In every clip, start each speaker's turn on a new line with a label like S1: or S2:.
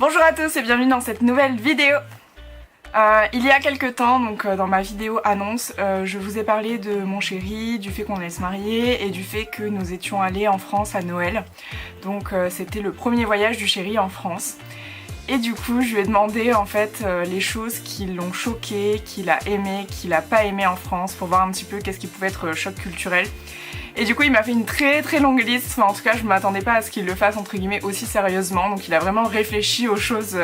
S1: Bonjour à tous et bienvenue dans cette nouvelle vidéo. Il y a quelques temps, donc dans ma vidéo annonce, je vous ai parlé de mon chéri, du fait qu'on allait se marier et du fait que nous étions allés en France à Noël. Donc c'était le premier voyage du chéri en France. Et du coup je lui ai demandé en fait les choses qui l'ont choqué, qu'il a aimé, qu'il a pas aimé en France, pour voir un petit peu qu'est-ce qui pouvait être choc culturel. Et du coup il m'a fait une très longue liste, enfin, en tout cas je m'attendais pas à ce qu'il le fasse entre guillemets aussi sérieusement, donc il a vraiment réfléchi aux choses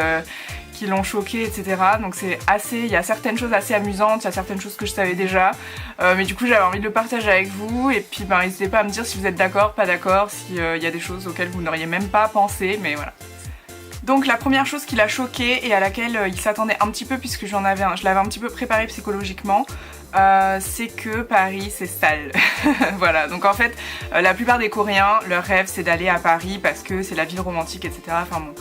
S1: qui l'ont choqué, etc. Donc c'est assez, il y a certaines choses assez amusantes, il y a certaines choses que je savais déjà, mais du coup j'avais envie de le partager avec vous, et puis n'hésitez pas à me dire si vous êtes d'accord, pas d'accord, s'il y a des choses auxquelles vous n'auriez même pas pensé, mais voilà. Donc la première chose qui l'a choqué et à laquelle il s'attendait un petit peu, puisque je l'avais un petit peu préparé psychologiquement, c'est que Paris c'est sale. Voilà, donc en fait la plupart des Coréens, leur rêve c'est d'aller à Paris parce que c'est la ville romantique, etc. Enfin bon,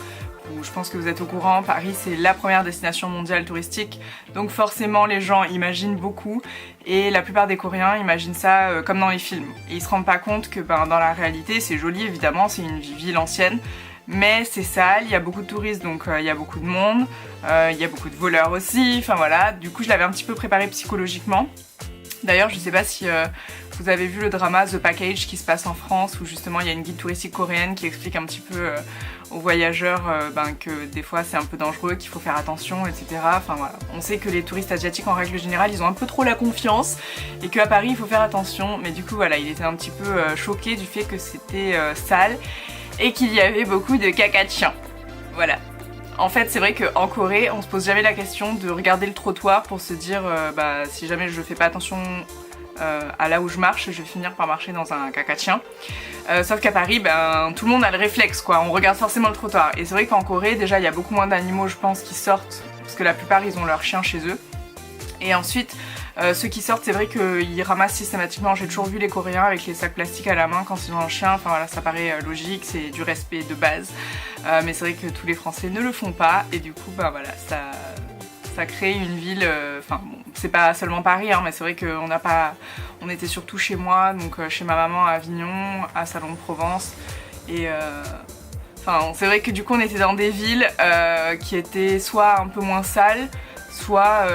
S1: je pense que vous êtes au courant, Paris c'est la première destination mondiale touristique, donc forcément les gens imaginent beaucoup, et la plupart des Coréens imaginent ça comme dans les films. Et ils se rendent pas compte que dans la réalité c'est joli évidemment, c'est une ville ancienne, mais c'est sale, il y a beaucoup de touristes, donc il y a beaucoup de monde, il y a beaucoup de voleurs aussi, enfin voilà. Du coup je l'avais un petit peu préparé psychologiquement. D'ailleurs je sais pas si vous avez vu le drama The Package qui se passe en France, où justement il y a une guide touristique coréenne qui explique un petit peu aux voyageurs que des fois c'est un peu dangereux, qu'il faut faire attention, etc. Enfin voilà, on sait que les touristes asiatiques en règle générale ils ont un peu trop la confiance et qu'à Paris il faut faire attention, mais du coup voilà, il était un petit peu choqué du fait que c'était sale et qu'il y avait beaucoup de caca de chien. Voilà. En fait c'est vrai qu'en Corée on se pose jamais la question de regarder le trottoir pour se dire si jamais je fais pas attention à là où je marche, je vais finir par marcher dans un caca de chien. Sauf qu'à Paris, tout le monde a le réflexe quoi, on regarde forcément le trottoir. Et c'est vrai qu'en Corée déjà il y a beaucoup moins d'animaux je pense qui sortent, parce que la plupart ils ont leur chien chez eux. Et ensuite ceux qui sortent c'est vrai qu'ils ramassent systématiquement, j'ai toujours vu les Coréens avec les sacs plastiques à la main quand ils ont un chien, enfin voilà, ça paraît logique, c'est du respect de base. Mais c'est vrai que tous les Français ne le font pas, et du coup voilà, ça crée une ville, enfin bon, c'est pas seulement Paris mais c'est vrai on était surtout chez moi, donc chez ma maman à Avignon, à Salon de Provence, et c'est vrai que du coup on était dans des villes qui étaient soit un peu moins sales, soit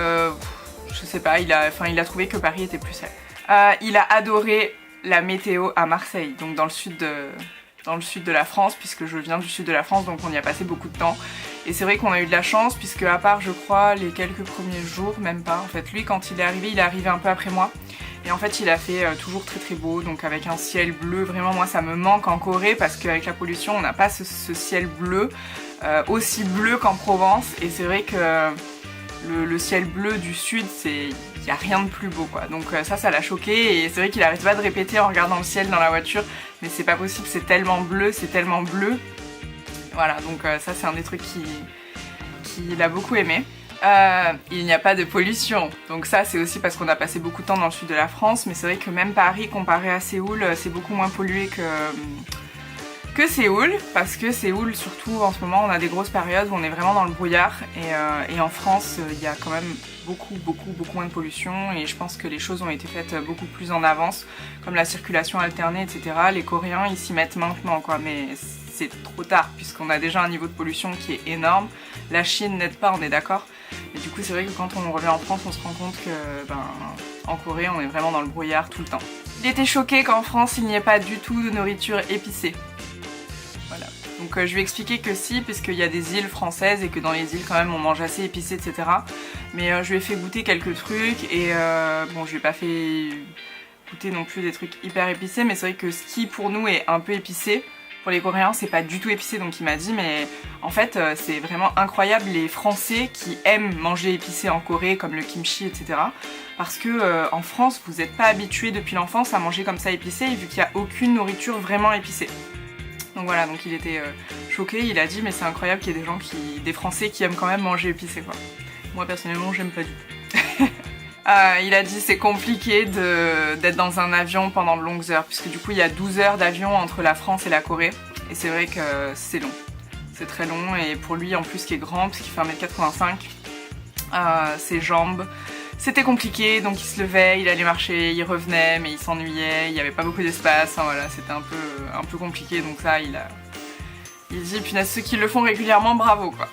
S1: je sais pas, il a trouvé que Paris était plus sale. Il a adoré la météo à Marseille, donc dans le sud de la France, puisque je viens du sud de la France, donc on y a passé beaucoup de temps. Et c'est vrai qu'on a eu de la chance, puisque à part je crois les quelques premiers jours, même pas en fait, lui quand il est arrivé un peu après moi. Et en fait il a fait toujours très beau, donc avec un ciel bleu, vraiment moi ça me manque en Corée, parce qu'avec la pollution on n'a pas ce ciel bleu, aussi bleu qu'en Provence, et c'est vrai que le ciel bleu du sud, il n'y a rien de plus beau quoi. Donc ça l'a choqué, et c'est vrai qu'il arrête pas de répéter en regardant le ciel dans la voiture, mais c'est pas possible, c'est tellement bleu, c'est tellement bleu. Voilà, donc ça c'est un des trucs qu'il a beaucoup aimé. Il n'y a pas de pollution, donc ça c'est aussi parce qu'on a passé beaucoup de temps dans le sud de la France, mais c'est vrai que même Paris comparé à Séoul, c'est beaucoup moins pollué que Séoul, parce que Séoul, surtout en ce moment, on a des grosses périodes où on est vraiment dans le brouillard, et en France il y a quand même beaucoup moins de pollution, et je pense que les choses ont été faites beaucoup plus en avance, comme la circulation alternée, etc. Les Coréens ils s'y mettent maintenant quoi, mais c'est trop tard puisqu'on a déjà un niveau de pollution qui est énorme. La Chine n'aide pas, on est d'accord, et du coup c'est vrai que quand on revient en France on se rend compte que en Corée on est vraiment dans le brouillard tout le temps. Il était choqué qu'en France il n'y ait pas du tout de nourriture épicée. Voilà. Donc je lui ai expliqué que si, puisqu'il y a des îles françaises et que dans les îles quand même on mange assez épicé, etc. Mais je lui ai fait goûter quelques trucs, et bon je lui ai pas fait goûter non plus des trucs hyper épicés, mais c'est vrai que ce qui pour nous est un peu épicé, pour les Coréens c'est pas du tout épicé, donc il m'a dit mais en fait c'est vraiment incroyable les Français qui aiment manger épicé en Corée, comme le kimchi, etc. Parce que en France vous n'êtes pas habitués depuis l'enfance à manger comme ça épicé, vu qu'il n'y a aucune nourriture vraiment épicée. Donc voilà, donc il était choqué, il a dit mais c'est incroyable qu'il y ait des Français qui aiment quand même manger épicé quoi. Moi personnellement j'aime pas du tout. Il a dit c'est compliqué d'être dans un avion pendant de longues heures, puisque du coup il y a 12 heures d'avion entre la France et la Corée, et c'est vrai que c'est long. C'est très long, et pour lui en plus qui est grand, parce qu'il fait 1m85, ses jambes, c'était compliqué, donc il se levait, il allait marcher, il revenait, mais il s'ennuyait, il n'y avait pas beaucoup d'espace, enfin voilà, c'était un peu compliqué, donc ça il Il dit punaise, ceux qui le font régulièrement, bravo quoi.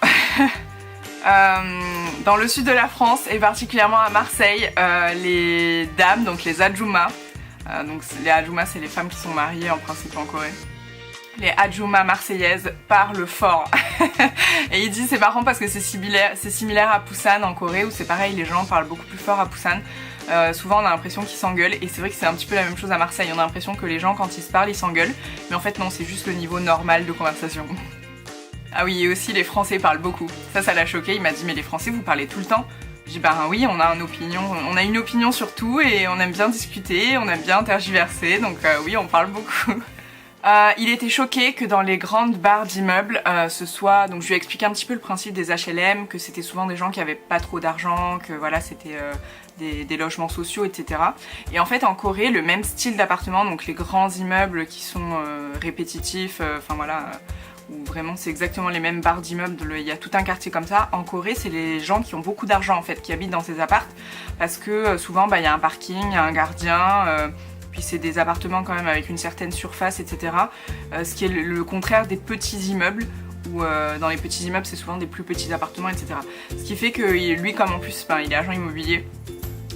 S1: Dans le sud de la France et particulièrement à Marseille, les dames, donc les adjumas, donc les adjumas c'est les femmes qui sont mariées en principe en Corée. Les adjumas marseillaises parlent fort. Et il dit c'est marrant parce que c'est similaire à Busan en Corée où c'est pareil, les gens parlent beaucoup plus fort à Busan. Souvent on a l'impression qu'ils s'engueulent et c'est vrai que c'est un petit peu la même chose à Marseille. On a l'impression que les gens quand ils se parlent ils s'engueulent, mais en fait non, c'est juste le niveau normal de conversation. Ah oui, et aussi les Français parlent beaucoup. Ça l'a choqué, il m'a dit mais les Français vous parlez tout le temps? J'ai dit bah oui, on a une opinion sur tout et on aime bien discuter, on aime bien tergiverser, donc oui on parle beaucoup. Il était choqué que dans les grandes barres d'immeubles, donc je lui ai expliqué un petit peu le principe des HLM, que c'était souvent des gens qui avaient pas trop d'argent, que voilà c'était des logements sociaux, etc. Et en fait en Corée, le même style d'appartement, donc les grands immeubles qui sont répétitifs, enfin voilà, où vraiment c'est exactement les mêmes barres d'immeubles, il y a tout un quartier comme ça. En Corée, c'est les gens qui ont beaucoup d'argent en fait, qui habitent dans ces apparts, parce que souvent il y a un parking, il y a un gardien, puis c'est des appartements quand même avec une certaine surface, etc. Ce qui est le contraire des petits immeubles, où dans les petits immeubles c'est souvent des plus petits appartements, etc. Ce qui fait que lui, comme en plus il est agent immobilier,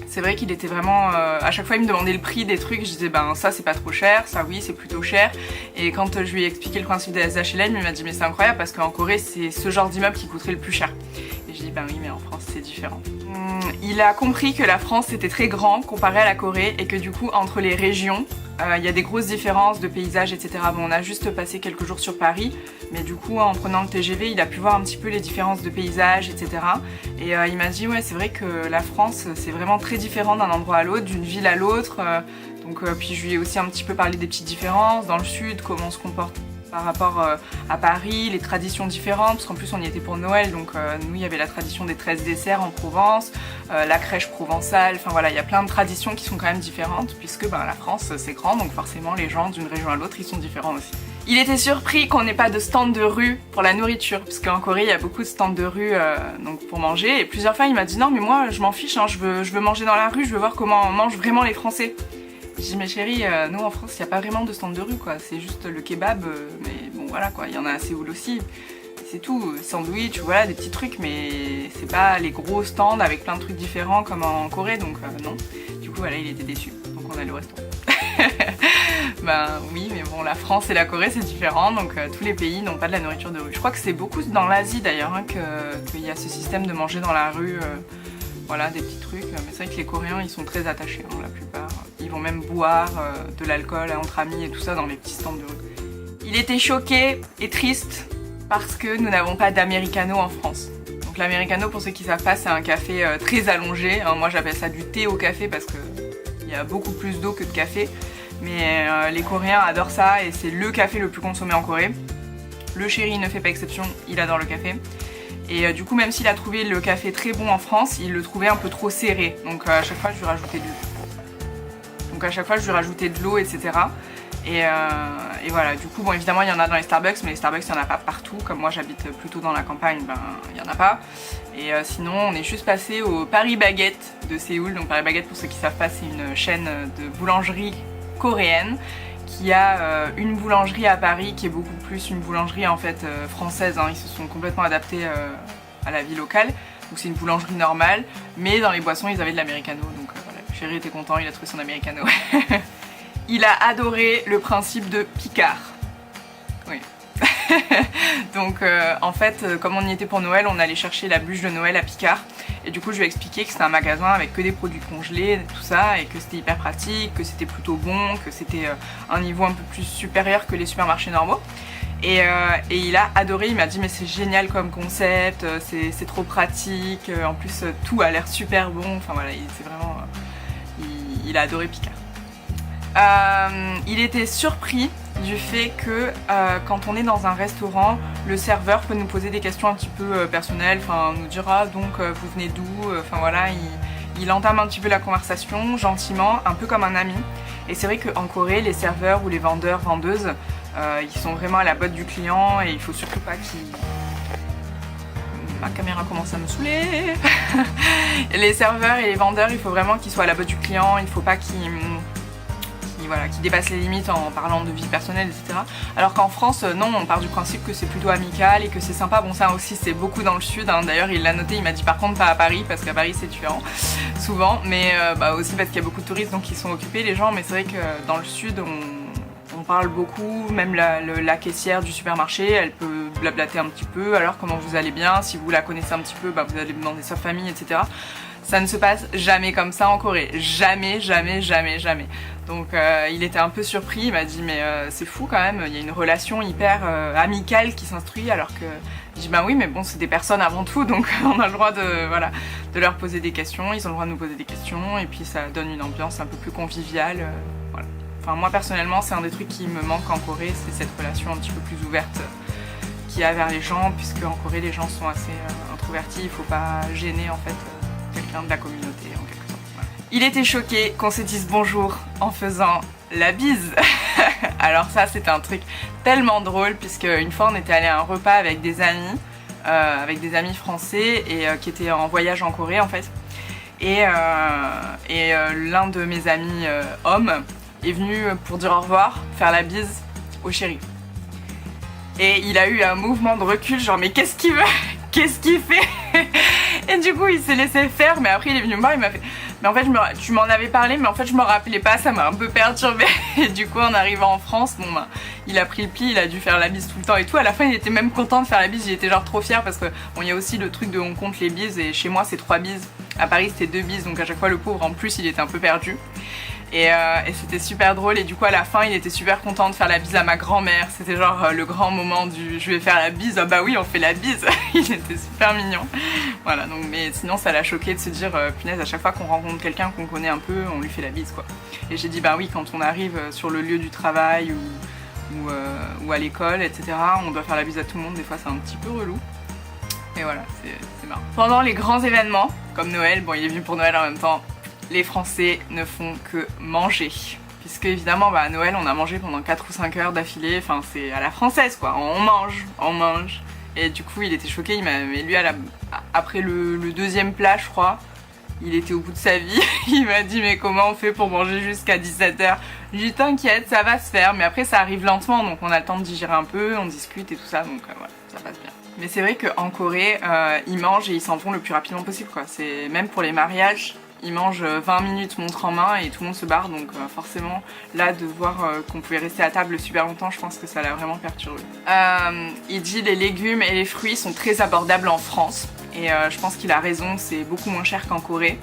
S1: c'est vrai qu'il était vraiment... à chaque fois il me demandait le prix des trucs, je disais ben ça c'est pas trop cher, ça oui c'est plutôt cher. Et quand je lui ai expliqué le principe des HLM, il m'a dit mais c'est incroyable parce qu'en Corée c'est ce genre d'immeuble qui coûterait le plus cher. Et je dis ben oui mais en France c'est différent. Il a compris que la France était très grand comparé à la Corée et que du coup entre les régions il y a des grosses différences de paysages, etc. Bon, on a juste passé quelques jours sur Paris, mais du coup en prenant le TGV il a pu voir un petit peu les différences de paysages, etc. Et il m'a dit ouais c'est vrai que la France c'est vraiment très différent d'un endroit à l'autre, d'une ville à l'autre. Puis je lui ai aussi un petit peu parlé des petites différences dans le sud, comment on se comporte par rapport à Paris, les traditions différentes, parce qu'en plus on y était pour Noël, donc nous il y avait la tradition des 13 desserts en Provence, la crèche provençale, enfin voilà, il y a plein de traditions qui sont quand même différentes, puisque la France c'est grand, donc forcément les gens d'une région à l'autre ils sont différents aussi. Il était surpris qu'on n'ait pas de stand de rue pour la nourriture, parce qu'en Corée il y a beaucoup de stands de rue donc pour manger, et plusieurs fois il m'a dit non mais moi je m'en fiche, hein, je veux manger dans la rue, je veux voir comment mangent vraiment les Français. J'ai dit mais chérie, nous en France il n'y a pas vraiment de stand de rue quoi, c'est juste le kebab, mais bon voilà quoi, il y en a à Séoul aussi, c'est tout, sandwich, voilà des petits trucs, mais c'est pas les gros stands avec plein de trucs différents comme en Corée, donc non. Du coup voilà, il était déçu, donc on allait au restaurant. Ben oui mais bon, la France et la Corée c'est différent, donc tous les pays n'ont pas de la nourriture de rue. Je crois que c'est beaucoup dans l'Asie d'ailleurs hein, qu'il y a ce système de manger dans la rue, voilà des petits trucs, mais c'est vrai que les Coréens ils sont très attachés hein, la plupart. Ils vont même boire de l'alcool entre amis et tout ça dans les petits stands de rue. Il était choqué et triste parce que nous n'avons pas d'americano en France. Donc l'americano, pour ceux qui ne savent pas, c'est un café très allongé. Hein, moi j'appelle ça du thé au café parce qu'il y a beaucoup plus d'eau que de café. Mais les Coréens adorent ça et c'est le café le plus consommé en Corée. Le chéri ne fait pas exception, il adore le café. Et du coup même s'il a trouvé le café très bon en France, il le trouvait un peu trop serré. Donc à chaque fois je lui rajoutais de l'eau. etc. Et voilà, du coup bon évidemment il y en a dans les Starbucks, mais les Starbucks il n'y en a pas partout, comme moi j'habite plutôt dans la campagne, ben il n'y en a pas. Et sinon on est juste passé au Paris Baguette de Séoul. Donc Paris Baguette, pour ceux qui ne savent pas, c'est une chaîne de boulangerie coréenne qui a une boulangerie à Paris qui est beaucoup plus une boulangerie en fait française, hein. Ils se sont complètement adaptés à la vie locale, donc c'est une boulangerie normale, mais dans les boissons ils avaient de l'americano, donc voilà, le chéri était content, il a trouvé son americano. Il a adoré le principe de Picard. Oui. Donc en fait, comme on y était pour Noël, on allait chercher la bûche de Noël à Picard. Et du coup, je lui ai expliqué que c'était un magasin avec que des produits congelés, tout ça, et que c'était hyper pratique, que c'était plutôt bon, que c'était un niveau un peu plus supérieur que les supermarchés normaux. Et il a adoré, il m'a dit mais c'est génial comme concept, c'est trop pratique, en plus tout a l'air super bon, enfin voilà, il a adoré Picard. Il était surpris du fait que quand on est dans un restaurant, le serveur peut nous poser des questions un petit peu personnelles, enfin nous dire ah donc vous venez d'où, enfin voilà, il entame un petit peu la conversation gentiment, un peu comme un ami. Et c'est vrai qu'en Corée, les serveurs ou les vendeurs, vendeuses, ils sont vraiment à la botte du client et il faut surtout pas qu'ils... Ma caméra commence à me saouler. Les serveurs et les vendeurs, il faut vraiment qu'ils soient à la botte du client, il faut pas qu'ils qui dépasse les limites en parlant de vie personnelle, etc. Alors qu'en France, non, on part du principe que c'est plutôt amical et que c'est sympa. Bon, ça aussi c'est beaucoup dans le sud, hein. D'ailleurs il l'a noté, il m'a dit par contre pas à Paris, parce qu'à Paris c'est différent, souvent, mais aussi parce qu'il y a beaucoup de touristes donc ils sont occupés les gens, mais c'est vrai que dans le sud on parle beaucoup, même la caissière du supermarché, elle peut blablater un petit peu, alors comment vous allez bien, si vous la connaissez un petit peu, vous allez demander sa famille, etc. Ça ne se passe jamais comme ça en Corée, jamais, jamais, jamais, jamais. Donc il était un peu surpris, il m'a dit mais c'est fou quand même, il y a une relation hyper amicale qui s'instruit, alors que je dis bah oui mais bon c'est des personnes avant tout, donc on a le droit de leur poser des questions, ils ont le droit de nous poser des questions, et puis ça donne une ambiance un peu plus conviviale, voilà. Enfin moi personnellement c'est un des trucs qui me manque en Corée, c'est cette relation un petit peu plus ouverte qu'il y a vers les gens, puisque en Corée les gens sont assez introvertis, il faut pas gêner en fait quelqu'un de la communauté en quelque sorte. Voilà. Il était choqué qu'on se dise bonjour en faisant la bise. Alors ça c'était un truc tellement drôle, puisque une fois on était allé à un repas avec des amis français et qui étaient en voyage en Corée en fait. Et l'un de mes amis hommes est venu pour dire au revoir, faire la bise au chéri. Et il a eu un mouvement de recul, genre mais qu'est-ce qu'il veut? Qu'est-ce qu'il fait? Et du coup il s'est laissé faire, mais après il est venu me voir, il m'a fait mais en fait tu m'en avais parlé, mais en fait je me rappelais pas, ça m'a un peu perturbée. Et du coup en arrivant en France, bon il a pris le pli, il a dû faire la bise tout le temps et tout. À la fin il était même content de faire la bise, il était genre trop fier, parce que bon il y a aussi le truc de on compte les bises, et chez moi c'est 3 bises, à Paris c'était 2 bises, donc à chaque fois le pauvre en plus il était un peu perdu. Et c'était super drôle, et du coup à la fin il était super content de faire la bise à ma grand-mère, c'était genre le grand moment du je vais faire la bise, ah bah oui on fait la bise. Il était super mignon. Voilà, donc mais sinon ça l'a choqué de se dire punaise, à chaque fois qu'on rencontre quelqu'un qu'on connaît un peu, on lui fait la bise quoi. Et j'ai dit bah oui, quand on arrive sur le lieu du travail ou à l'école, etc., on doit faire la bise à tout le monde, des fois c'est un petit peu relou. Et voilà, c'est marrant. Pendant les grands événements, comme Noël, bon il est venu pour Noël en même temps, les Français ne font que manger. Puisque évidemment à Noël on a mangé pendant 4 ou 5 heures d'affilée, enfin c'est à la française quoi, on mange. Et du coup il était choqué, mais lui après le deuxième plat je crois, il était au bout de sa vie. Il m'a dit mais comment on fait pour manger jusqu'à 17 h? J'ai dit t'inquiète, ça va se faire, mais après ça arrive lentement, donc on a le temps de digérer un peu, on discute et tout ça, donc voilà, ça passe bien. Mais c'est vrai qu'en Corée, ils mangent et ils s'en vont le plus rapidement possible quoi. C'est même pour les mariages, ils mangent 20 minutes montre en main et tout le monde se barre, donc forcément là de voir qu'on pouvait rester à table super longtemps, je pense que ça l'a vraiment perturbé. Il dit les légumes et les fruits sont très abordables en France, et je pense qu'il a raison, c'est beaucoup moins cher qu'en Corée.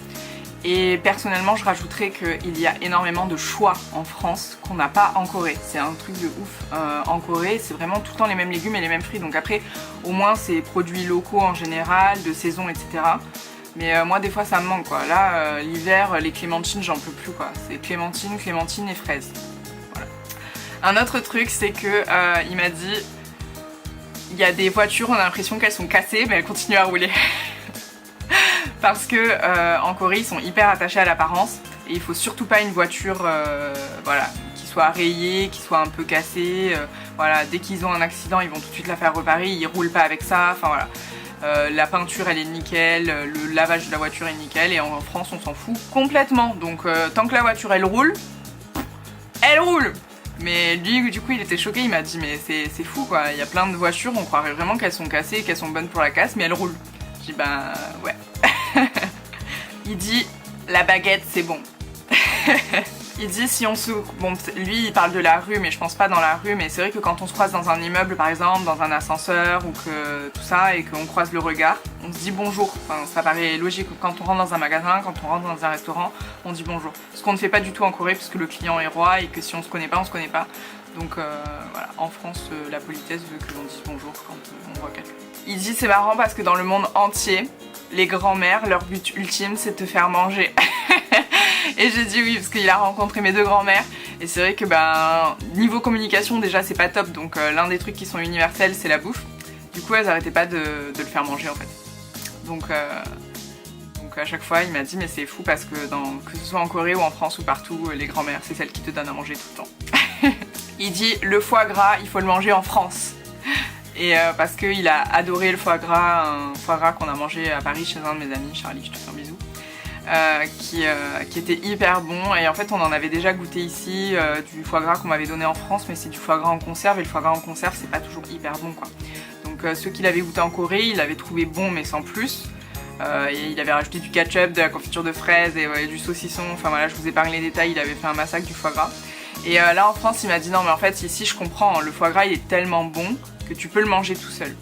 S1: Et personnellement je rajouterais qu'il y a énormément de choix en France qu'on n'a pas en Corée. C'est un truc de ouf. En Corée c'est vraiment tout le temps les mêmes légumes et les mêmes fruits, donc après au moins c'est produits locaux en général, de saison, etc. Mais moi des fois ça me manque quoi. Là l'hiver les clémentines j'en peux plus quoi. C'est clémentine et fraises. Voilà. Un autre truc c'est que il m'a dit il y a des voitures, on a l'impression qu'elles sont cassées mais elles continuent à rouler. Parce que en Corée ils sont hyper attachés à l'apparence, et il faut surtout pas une voiture voilà, qui soit rayée, qui soit un peu cassée. Voilà, dès qu'ils ont un accident ils vont tout de suite la faire réparer, ils roulent pas avec ça, enfin voilà. La peinture elle est nickel, le lavage de la voiture est nickel, et en France on s'en fout complètement. Donc tant que la voiture elle roule, Mais lui du coup il était choqué, il m'a dit mais c'est fou quoi, il y a plein de voitures, on croirait vraiment qu'elles sont cassées et qu'elles sont bonnes pour la casse, mais elles roulent. Je dis bah ouais. Il dit la baguette c'est bon. Il dit si on se... Bon, lui il parle de la rue, mais je pense pas dans la rue, mais c'est vrai que quand on se croise dans un immeuble par exemple, dans un ascenseur ou que tout ça, et qu'on croise le regard, on se dit bonjour. Enfin, ça paraît logique. Quand on rentre dans un magasin, quand on rentre dans un restaurant, on dit bonjour. Ce qu'on ne fait pas du tout en Corée, puisque le client est roi et que si on se connaît pas, on se connaît pas. Donc voilà, en France, la politesse veut que l'on dise bonjour quand on voit quelqu'un. Il dit c'est marrant parce que dans le monde entier, les grands-mères, leur but ultime c'est de te faire manger. Et j'ai dit oui parce qu'il a rencontré mes 2 grands-mères, et c'est vrai que niveau communication déjà c'est pas top, donc l'un des trucs qui sont universels c'est la bouffe. Du coup elles arrêtaient pas de le faire manger en fait. Donc à chaque fois il m'a dit mais c'est fou parce que que ce soit en Corée ou en France ou partout, les grands-mères c'est celles qui te donnent à manger tout le temps. Il dit le foie gras il faut le manger en France. Et parce qu'il a adoré le foie gras, un foie gras qu'on a mangé à Paris chez un de mes amis, Charlie, je te fais un bisou. qui était hyper bon. Et en fait on en avait déjà goûté ici, du foie gras qu'on m'avait donné en France, mais c'est du foie gras en conserve et le foie gras en conserve c'est pas toujours hyper bon quoi. Donc ceux qui l'avaient goûté en Corée, ils l'avaient trouvé bon mais sans plus. Et il avait rajouté du ketchup, de la confiture de fraises et du saucisson, enfin voilà, je vous épargne les détails, il avait fait un massacre du foie gras. Et là en France il m'a dit non mais en fait ici je comprends, le foie gras il est tellement bon que tu peux le manger tout seul.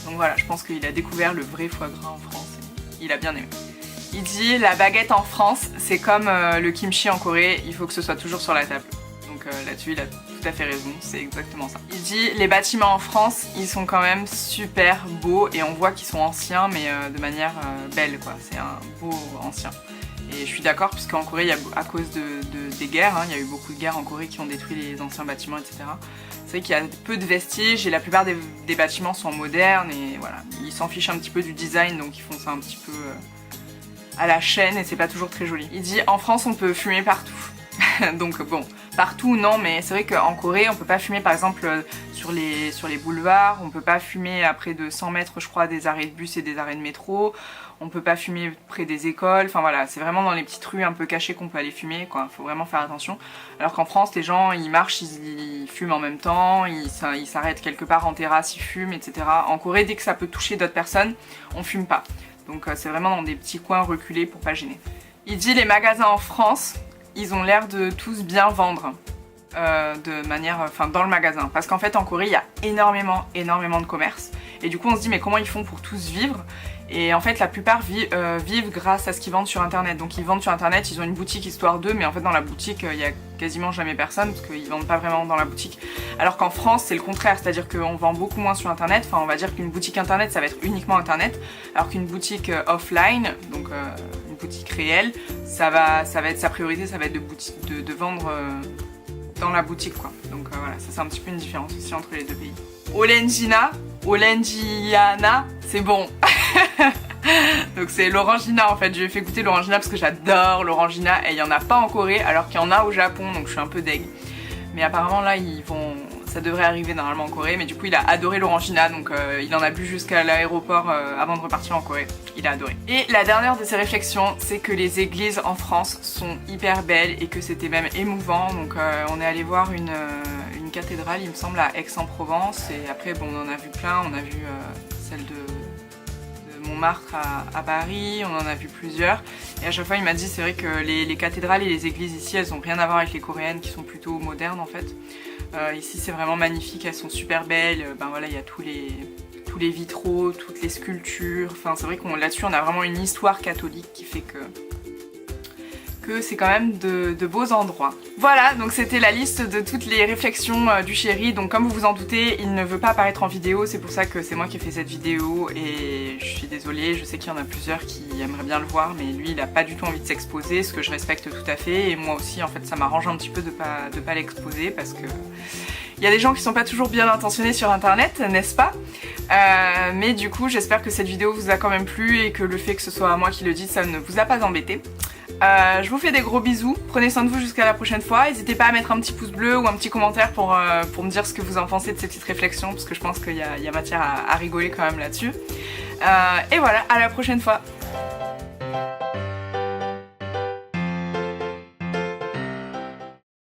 S1: Donc voilà, je pense qu'il a découvert le vrai foie gras en France et il a bien aimé. Il dit la baguette en France c'est comme le kimchi en Corée, il faut que ce soit toujours sur la table. Donc là-dessus il a tout à fait raison, c'est exactement ça. Il dit les bâtiments en France ils sont quand même super beaux et on voit qu'ils sont anciens mais de manière belle quoi, c'est un beau ancien. Et je suis d'accord puisqu'en Corée, il y a, à cause des guerres, hein, il y a eu beaucoup de guerres en Corée qui ont détruit les anciens bâtiments, etc. C'est vrai qu'il y a peu de vestiges et la plupart des bâtiments sont modernes et voilà, ils s'en fichent un petit peu du design donc ils font ça un petit peu à la chaîne et c'est pas toujours très joli. Il dit en France on peut fumer partout. Donc bon, partout non, mais c'est vrai qu'en Corée on peut pas fumer par exemple sur les boulevards, on peut pas fumer à près de 100 mètres je crois des arrêts de bus et des arrêts de métro, on peut pas fumer près des écoles, enfin voilà, c'est vraiment dans les petites rues un peu cachées qu'on peut aller fumer quoi, faut vraiment faire attention. Alors qu'en France les gens ils marchent, ils fument en même temps, ils s'arrêtent quelque part en terrasse, ils fument, etc. En Corée dès que ça peut toucher d'autres personnes, on fume pas. Donc c'est vraiment dans des petits coins reculés pour pas gêner. Il dit les magasins en France, ils ont l'air de tous bien vendre de manière, enfin dans le magasin. Parce qu'en fait en Corée il y a énormément de commerce. Et du coup on se dit mais comment ils font pour tous vivre? Et en fait la plupart vivent grâce à ce qu'ils vendent sur internet. Donc ils vendent sur internet, ils ont une boutique histoire d'eux, mais en fait dans la boutique il y a quasiment jamais personne parce qu'ils vendent pas vraiment dans la boutique. Alors qu'en France c'est le contraire, c'est-à-dire qu'on vend beaucoup moins sur internet. Enfin on va dire qu'une boutique internet ça va être uniquement internet, alors qu'une boutique offline, donc une boutique réelle, ça va être sa priorité, ça va être de vendre dans la boutique quoi. Donc voilà, ça c'est un petit peu une différence aussi entre les deux pays. Olengiana, c'est bon. Donc c'est l'orangina en fait, je lui ai fait goûter l'orangina parce que j'adore l'orangina et il n'y en a pas en Corée alors qu'il y en a au Japon donc je suis un peu deg. Mais apparemment là ça devrait arriver normalement en Corée, mais du coup il a adoré l'orangina donc il en a bu jusqu'à l'aéroport avant de repartir en Corée, il a adoré. Et la dernière de ses réflexions c'est que les églises en France sont hyper belles et que c'était même émouvant, donc on est allé voir une cathédrale il me semble à Aix-en-Provence et après bon on en a vu plein, on a vu celle de Montmartre à Paris, on en a vu plusieurs et à chaque fois il m'a dit c'est vrai que les cathédrales et les églises ici elles ont rien à voir avec les coréennes qui sont plutôt modernes en fait. Ici c'est vraiment magnifique, elles sont super belles, ben voilà il y a tous les vitraux, toutes les sculptures, enfin c'est vrai qu'on là-dessus on a vraiment une histoire catholique qui fait que c'est quand même de beaux endroits. Voilà, donc c'était la liste de toutes les réflexions du chéri. Donc comme vous vous en doutez, il ne veut pas apparaître en vidéo, c'est pour ça que c'est moi qui ai fait cette vidéo et je suis désolée, je sais qu'il y en a plusieurs qui aimeraient bien le voir, mais lui il a pas du tout envie de s'exposer, ce que je respecte tout à fait, et moi aussi en fait ça m'arrange un petit peu de pas l'exposer parce que il y a des gens qui sont pas toujours bien intentionnés sur internet, n'est-ce pas? Mais du coup j'espère que cette vidéo vous a quand même plu et que le fait que ce soit moi qui le dise ça ne vous a pas embêté. Je vous fais des gros bisous, prenez soin de vous jusqu'à la prochaine fois, n'hésitez pas à mettre un petit pouce bleu ou un petit commentaire pour me dire ce que vous en pensez de ces petites réflexions parce que je pense qu'il y a matière à rigoler quand même là-dessus. Et voilà, à la prochaine fois.